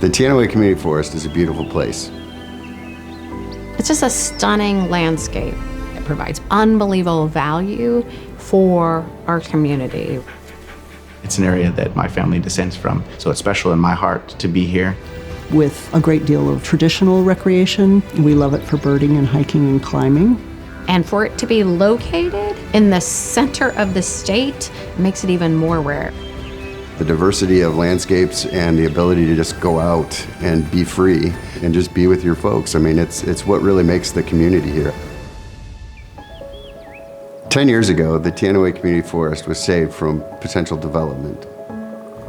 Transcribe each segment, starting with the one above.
The Teanaway Community Forest is a beautiful place. It's just a stunning landscape. It provides unbelievable value for our community. It's an area that my family descends from, so it's special in my heart to be here. With a great deal of traditional recreation, we love it for birding and hiking and climbing. And for it to be located in the center of the state makes it even more rare. The diversity of landscapes and the ability to just go out and be free and just be with your folks. I mean, it's what really makes the community here. 10 years ago, the Teanaway Community Forest was saved from potential development.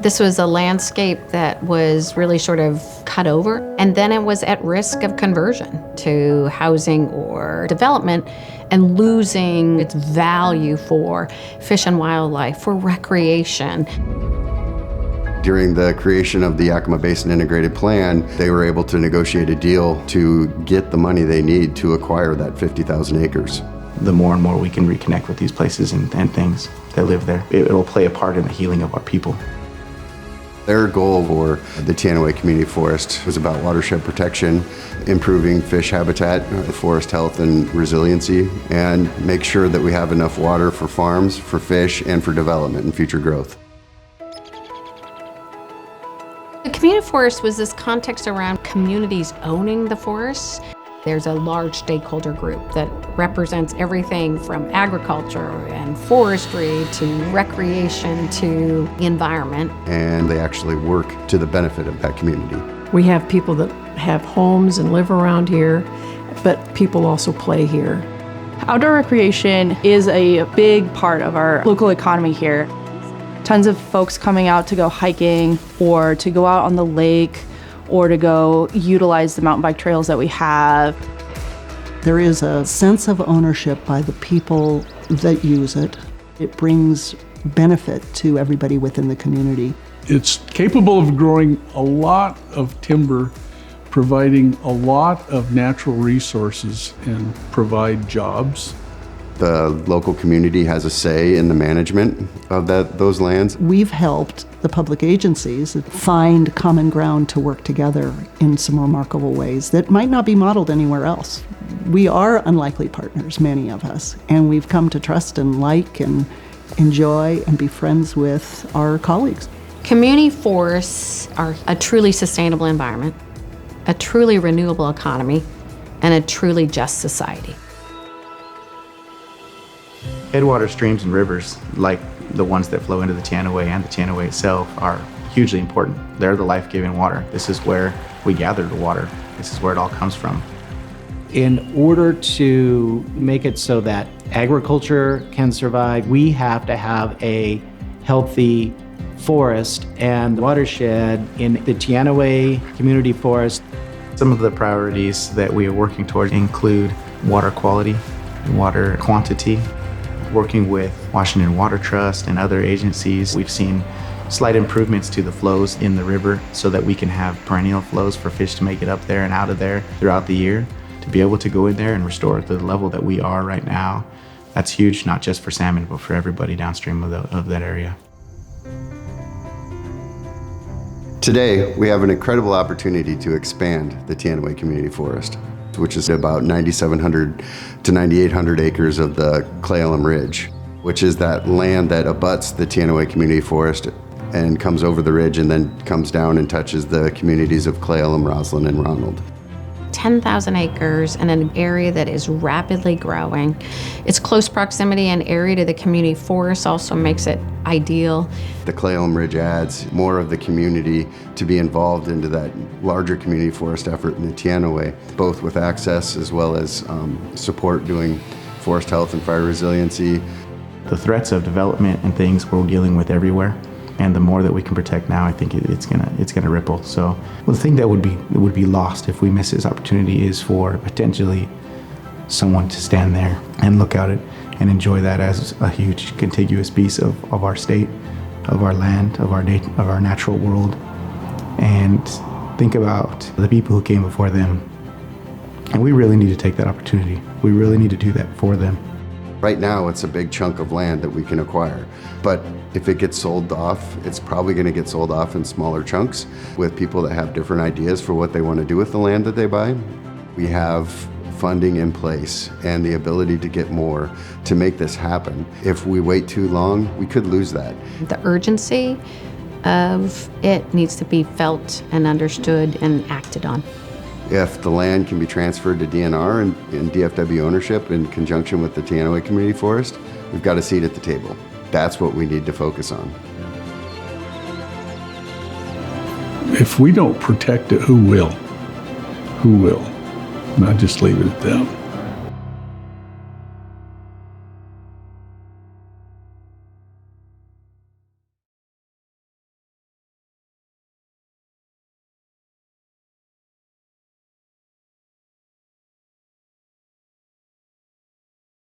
This was a landscape that was really sort of cut over, and then it was at risk of conversion to housing or development and losing its value for fish and wildlife, for recreation. During the creation of the Yakima Basin Integrated Plan, they were able to negotiate a deal to get the money they need to acquire that 50,000 acres. The more and more we can reconnect with these places and things that live there, it'll play a part in the healing of our people. Their goal for the Teanaway Community Forest was about watershed protection, improving fish habitat, forest health and resiliency, and make sure that we have enough water for farms, for fish, and for development and future growth. The community forest was this context around communities owning the forests. There's a large stakeholder group that represents everything from agriculture and forestry to recreation to the environment. And they actually work to the benefit of that community. We have people that have homes and live around here, but people also play here. Outdoor recreation is a big part of our local economy here. Tons of folks coming out to go hiking or to go out on the lake or to go utilize the mountain bike trails that we have. There is a sense of ownership by the people that use it. It brings benefit to everybody within the community. It's capable of growing a lot of timber, providing a lot of natural resources and provide jobs. The local community has a say in the management of those lands. We've helped the public agencies find common ground to work together in some remarkable ways that might not be modeled anywhere else. We are unlikely partners, many of us, and we've come to trust and like and enjoy and be friends with our colleagues. Community forests are a truly sustainable environment, a truly renewable economy, and a truly just society. Headwater streams and rivers, like the ones that flow into the Teanaway and the Teanaway itself, are hugely important. They're the life-giving water. This is where we gather the water. This is where it all comes from. In order to make it so that agriculture can survive, we have to have a healthy forest and watershed in the Teanaway Community Forest. Some of the priorities that we are working toward include water quality, water quantity. Working with Washington Water Trust and other agencies, we've seen slight improvements to the flows in the river so that we can have perennial flows for fish to make it up there and out of there throughout the year. To be able to go in there and restore it to the level that we are right now, that's huge, not just for salmon, but for everybody downstream of that area. Today, we have an incredible opportunity to expand the Teanaway Community Forest, which is about 9,700 to 9,800 acres of the Cle Elum Ridge, which is that land that abuts the Teanaway Community Forest and comes over the ridge and then comes down and touches the communities of Cle Elum, Roslyn, and Ronald. 10,000 acres in an area that is rapidly growing. Its close proximity and area to the community forest also makes it ideal. The Cle Elum Ridge adds more of the community to be involved into that larger community forest effort in the Teanaway, both with access as well as support doing forest health and fire resiliency. The threats of development and things we're dealing with everywhere. And the more that we can protect now, I think it's gonna ripple. So the thing that would be lost if we miss this opportunity is for potentially someone to stand there and look at it and enjoy that as a huge contiguous piece of our state, of our land, of our natural world, and think about the people who came before them. And we really need to take that opportunity. We really need to do that for them. Right now, it's a big chunk of land that we can acquire. But if it gets sold off, it's probably going to get sold off in smaller chunks with people that have different ideas for what they want to do with the land that they buy. We have funding in place and the ability to get more to make this happen. If we wait too long, we could lose that. The urgency of it needs to be felt and understood and acted on. If the land can be transferred to DNR and DFW ownership in conjunction with the Teanaway Community Forest, we've got a seat at the table. That's what we need to focus on. If we don't protect it, who will? Who will? And I just leave it at that.